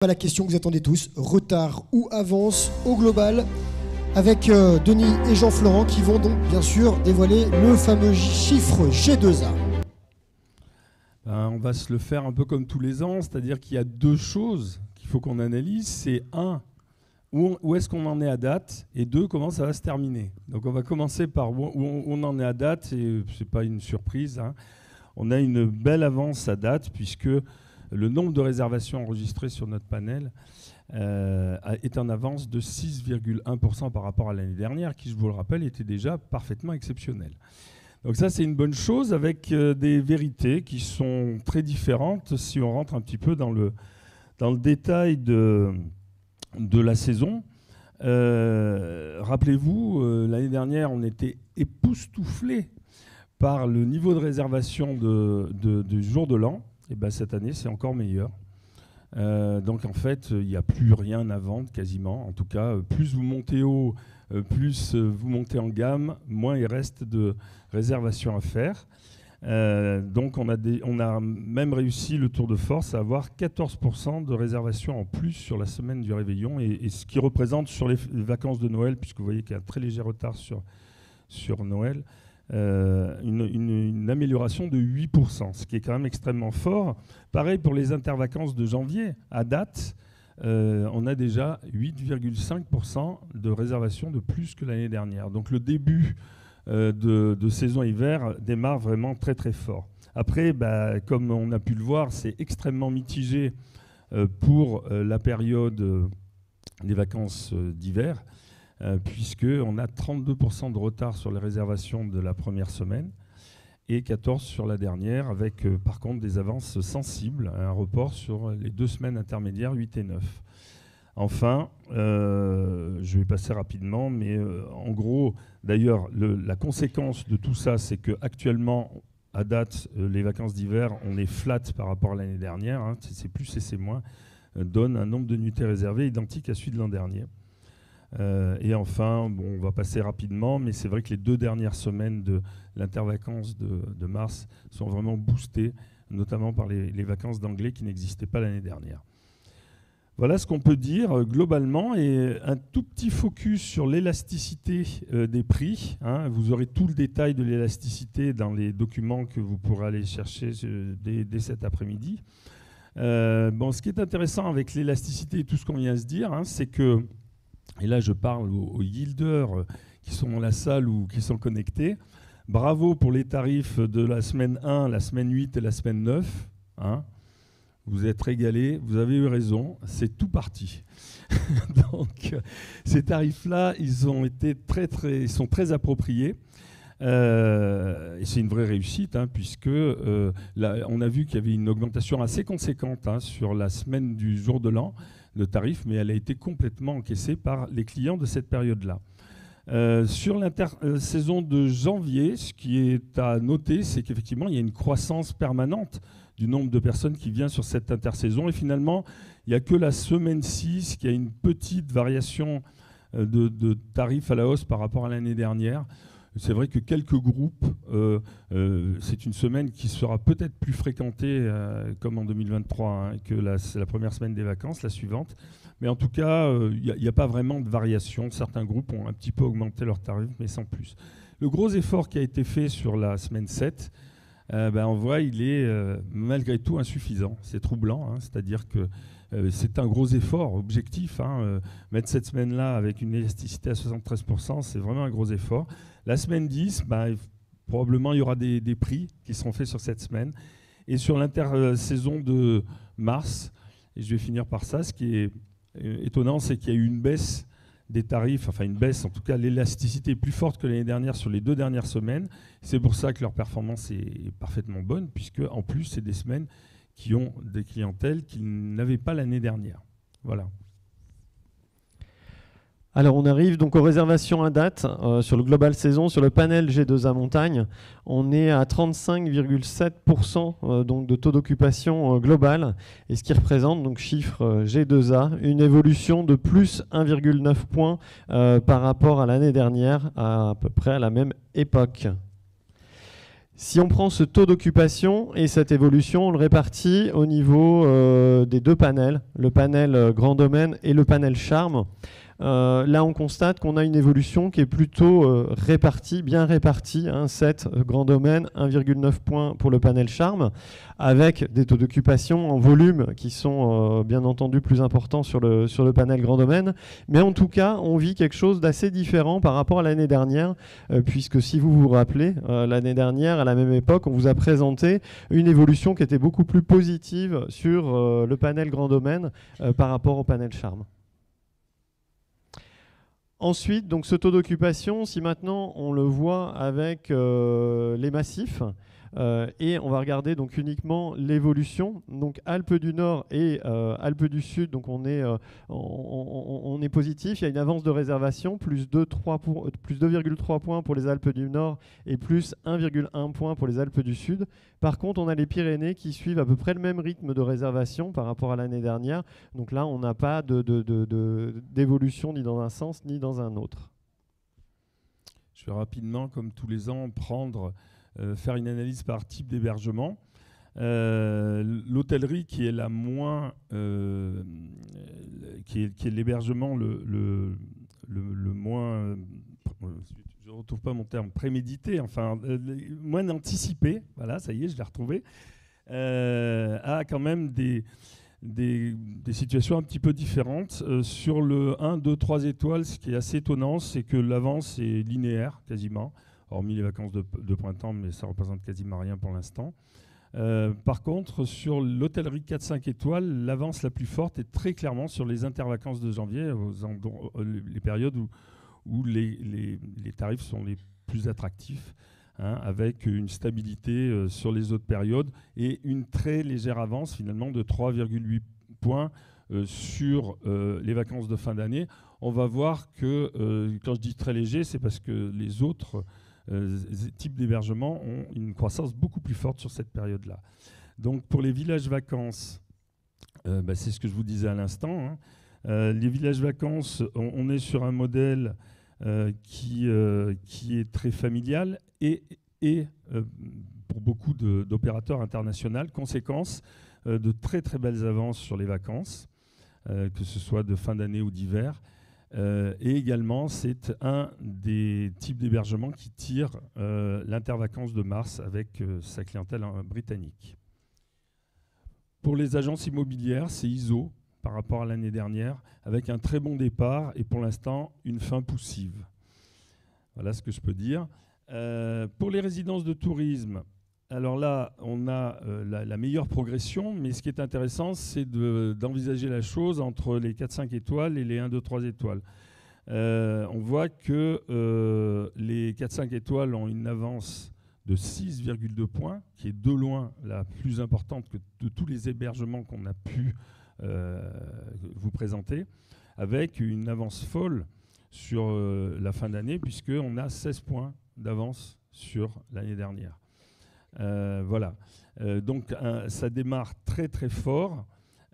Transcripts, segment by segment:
La question que vous attendez tous, retard ou avance au global, avec Denis et Jean-Florent qui vont donc bien sûr dévoiler le fameux chiffre G2A. On va se le faire un peu comme tous les ans, c'est-à-dire qu'il y a deux choses qu'il faut qu'on analyse. C'est un, où est-ce qu'on en est à date, et deux, comment ça va se terminer. Donc on va commencer par où on en est à date, et ce n'est pas une surprise, hein. On a une belle avance à date, puisque le nombre de réservations enregistrées sur notre panel est en avance de 6,1% par rapport à l'année dernière, qui, je vous le rappelle, était déjà parfaitement exceptionnelle. Donc ça, c'est une bonne chose, avec des vérités qui sont très différentes si on rentre un petit peu dans le détail de la saison. Rappelez-vous, l'année dernière, on était époustouflés par le niveau de réservation du jour de l'an. Et ben cette année, c'est encore meilleur. Donc en fait, il n'y a plus rien à vendre quasiment. En tout cas, plus vous montez haut, plus vous montez en gamme, moins il reste de réservations à faire. Donc on a même réussi le tour de force à avoir 14% de réservations en plus sur la semaine du réveillon, et ce qui représente sur les vacances de Noël, puisque vous voyez qu'il y a un très léger retard sur Noël, une amélioration de 8%, ce qui est quand même extrêmement fort. Pareil pour les intervacances de janvier. À date, on a déjà 8,5% de réservations de plus que l'année dernière. Donc le début de saison hiver démarre vraiment très très fort. Après, comme on a pu le voir, c'est extrêmement mitigé pour la période des vacances d'hiver, puisqu'on a 32% de retard sur les réservations de la première semaine et 14% sur la dernière, avec par contre des avances sensibles, un report sur les 2 semaines intermédiaires, 8 et 9. Enfin, je vais passer rapidement, mais en gros, d'ailleurs, la conséquence de tout ça, c'est qu'actuellement, à date, les vacances d'hiver, on est flat par rapport à l'année dernière, hein, c'est plus et c'est moins, donne un nombre de nuitées réservées identique à celui de l'an dernier. Et enfin, on va passer rapidement, mais c'est vrai que les 2 dernières semaines de l'intervacances de mars sont vraiment boostées, notamment par les vacances d'anglais qui n'existaient pas l'année dernière. Voilà ce qu'on peut dire globalement, et un tout petit focus sur l'élasticité des prix, hein. Vous aurez tout le détail de l'élasticité dans les documents que vous pourrez aller chercher dès cet après-midi. Ce qui est intéressant avec l'élasticité et tout ce qu'on vient de se dire, hein, c'est que, et là je parle aux yielders qui sont dans la salle ou qui sont connectés, bravo pour les tarifs de la semaine 1, la semaine 8 et la semaine 9. Hein. Vous êtes régalés, vous avez eu raison, c'est tout parti. Donc ces tarifs-là, ils sont très appropriés. Et c'est une vraie réussite, hein, puisque là, on a vu qu'il y avait une augmentation assez conséquente, hein, sur la semaine du jour de l'an de tarifs, mais elle a été complètement encaissée par les clients de cette période-là. Sur l'intersaison de janvier, ce qui est à noter, c'est qu'effectivement, il y a une croissance permanente du nombre de personnes qui viennent sur cette intersaison. Et finalement, il n'y a que la semaine 6 qui a une petite variation de tarifs à la hausse par rapport à l'année dernière. C'est vrai que quelques groupes, c'est une semaine qui sera peut-être plus fréquentée, comme en 2023, hein, que la première semaine des vacances, la suivante. Mais en tout cas, il n'y a pas vraiment de variation. Certains groupes ont un petit peu augmenté leurs tarifs, mais sans plus. Le gros effort qui a été fait sur la semaine 7, on voit il est malgré tout insuffisant. C'est troublant, hein, c'est-à-dire que c'est un gros effort objectif. Hein, mettre cette semaine-là avec une élasticité à 73%, c'est vraiment un gros effort. La semaine 10, probablement il y aura des prix qui seront faits sur cette semaine. Et sur l'intersaison de mars, et je vais finir par ça, ce qui est étonnant, c'est qu'il y a eu une baisse des tarifs, enfin une baisse, en tout cas l'élasticité est plus forte que l'année dernière sur les 2 dernières semaines. C'est pour ça que leur performance est parfaitement bonne, puisque en plus c'est des semaines qui ont des clientèles qu'ils n'avaient pas l'année dernière. Voilà. Alors on arrive donc aux réservations à date sur le Global Saison, sur le panel G2A Montagne. On est à 35,7% donc de taux d'occupation global, et ce qui représente, donc chiffre G2A, une évolution de plus 1,9 points par rapport à l'année dernière, à peu près à la même époque. Si on prend ce taux d'occupation et cette évolution, on le répartit au niveau des deux panels, le panel grand domaine et le panel charme. Là, on constate qu'on a une évolution qui est plutôt répartie, bien répartie, 7 grand domaine, 1,9 points pour le panel charme, avec des taux d'occupation en volume qui sont bien entendu plus importants sur le panel grand domaine. Mais en tout cas, on vit quelque chose d'assez différent par rapport à l'année dernière, puisque si vous vous rappelez, l'année dernière, à la même époque, on vous a présenté une évolution qui était beaucoup plus positive sur le panel grand domaine par rapport au panel charme. Ensuite, donc ce taux d'occupation, si maintenant on le voit avec les massifs, et on va regarder donc uniquement l'évolution. Donc Alpes du Nord et Alpes du Sud, donc on est positif. Il y a une avance de réservation, plus 2,3 points pour les Alpes du Nord et plus 1,1 point pour les Alpes du Sud. Par contre, on a les Pyrénées qui suivent à peu près le même rythme de réservation par rapport à l'année dernière. Donc là, on n'a pas d'évolution ni dans un sens ni dans un autre. Je vais rapidement, comme tous les ans, faire une analyse par type d'hébergement. L'hôtellerie qui est la moins, qui est l'hébergement le moins, je ne retrouve pas mon terme, prémédité, enfin moins anticipé, voilà, ça y est, je l'ai retrouvé, a quand même des situations un petit peu différentes. Sur le 1, 2, 3 étoiles, ce qui est assez étonnant, c'est que l'avance est linéaire quasiment, hormis les vacances de printemps, mais ça représente quasiment rien pour l'instant. Par contre, sur l'hôtellerie 4-5 étoiles, l'avance la plus forte est très clairement sur les intervacances de janvier, les périodes où les tarifs sont les plus attractifs, avec une stabilité sur les autres périodes et une très légère avance finalement de 3,8 points sur les vacances de fin d'année. On va voir que, quand je dis très léger, c'est parce que les autres types d'hébergement ont une croissance beaucoup plus forte sur cette période-là. Donc pour les villages vacances, c'est ce que je vous disais à l'instant. Les villages vacances, on est sur un modèle qui est très familial et pour beaucoup d'opérateurs internationaux, conséquence de très très belles avances sur les vacances, que ce soit de fin d'année ou d'hiver. Et également, c'est un des types d'hébergement qui tire l'intervacances de mars avec sa clientèle britannique. Pour les agences immobilières, c'est ISO par rapport à l'année dernière, avec un très bon départ et pour l'instant, une fin poussive. Voilà ce que je peux dire. Pour les résidences de tourisme, alors là, on a la meilleure progression, mais ce qui est intéressant, c'est d'envisager la chose entre les 4-5 étoiles et les 1, 2, 3 étoiles. On voit que les 4-5 étoiles ont une avance de 6,2 points, qui est de loin la plus importante que de tous les hébergements qu'on a pu vous présenter, avec une avance folle sur la fin d'année, puisqu'on a 16 points d'avance sur l'année dernière. Voilà. Donc ça démarre très très fort.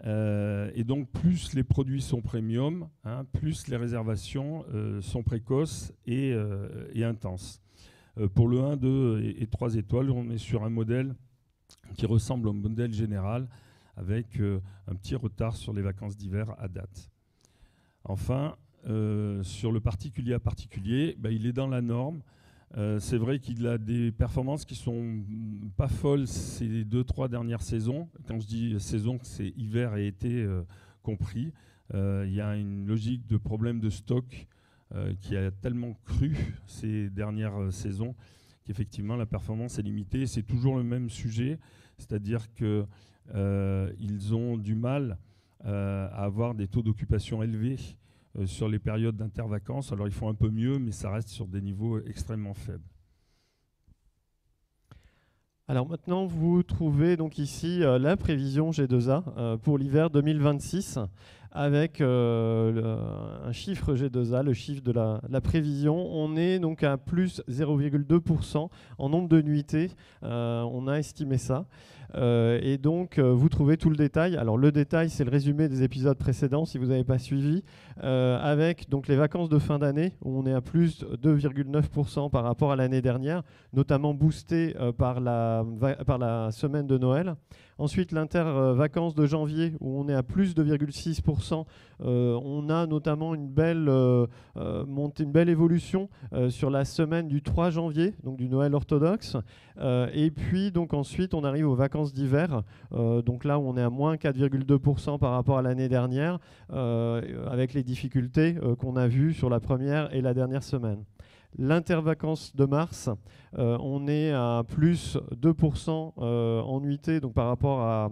Et donc plus les produits sont premium, plus les réservations sont précoces et intenses. Pour le 1, 2 et 3 étoiles, on est sur un modèle qui ressemble au modèle général, avec un petit retard sur les vacances d'hiver à date. Enfin, sur le particulier à particulier, il est dans la norme. C'est vrai qu'il a des performances qui sont pas folles ces 2-3 dernières saisons. Quand je dis saison, c'est hiver et été compris. Il y a une logique de problème de stock qui a tellement cru ces dernières saisons qu'effectivement la performance est limitée. C'est toujours le même sujet, c'est-à-dire qu'ils ont du mal à avoir des taux d'occupation élevés sur les périodes d'intervacances. Alors ils font un peu mieux, mais ça reste sur des niveaux extrêmement faibles. Alors maintenant, vous trouvez donc ici la prévision G2A pour l'hiver 2026, avec un chiffre G2A, le chiffre de la prévision. On est donc à plus 0,2% en nombre de nuitées. On a estimé ça. Et donc, vous trouvez tout le détail. Alors, le détail, c'est le résumé des épisodes précédents, si vous n'avez pas suivi, avec donc, les vacances de fin d'année, où on est à plus 2,9% par rapport à l'année dernière, notamment boosté par la semaine de Noël. Ensuite, l'inter-vacances de janvier, où on est à plus 2,6%. On a notamment une belle évolution sur la semaine du 3 janvier, donc du Noël orthodoxe. Et puis, donc, ensuite, on arrive aux vacances d'hiver. Donc là, où on est à moins 4,2% par rapport à l'année dernière, avec les difficultés qu'on a vues sur la première et la dernière semaine. L'intervacances de mars, on est à plus 2% en nuitée, donc par rapport à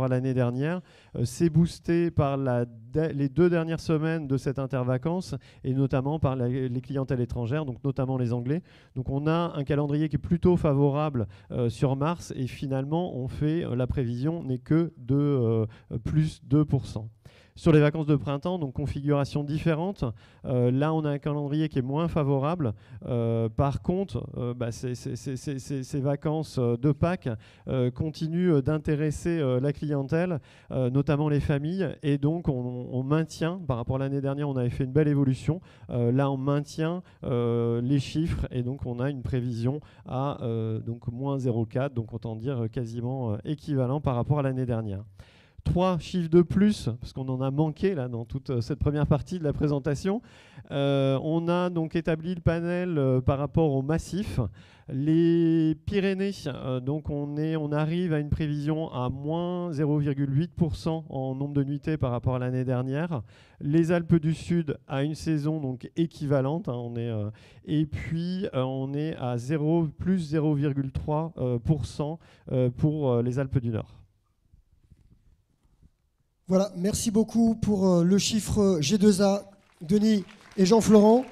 l'année dernière. C'est boosté par les 2 dernières semaines de cette intervacances et notamment par les clientèles étrangères, donc notamment les Anglais. Donc on a un calendrier qui est plutôt favorable sur mars et finalement la prévision n'est que de plus 2%. Sur les vacances de printemps, donc configuration différente. Là, on a un calendrier qui est moins favorable. Par contre, ces vacances de Pâques continuent d'intéresser la clientèle, notamment les familles. Et donc, on maintient, par rapport à l'année dernière, on avait fait une belle évolution. Là, on maintient les chiffres et donc on a une prévision à donc moins 0,4, donc autant dire quasiment équivalent par rapport à l'année dernière. 3 chiffres de plus, parce qu'on en a manqué là, dans toute cette première partie de la présentation. On a donc établi le panel par rapport au massif. Les Pyrénées, donc on arrive à une prévision à moins 0,8% en nombre de nuitées par rapport à l'année dernière. Les Alpes du Sud à une saison donc équivalente. Et puis on est à plus 0,3% pour les Alpes du Nord. Voilà, merci beaucoup pour le chiffre G2A, Denis et Jean-Florent.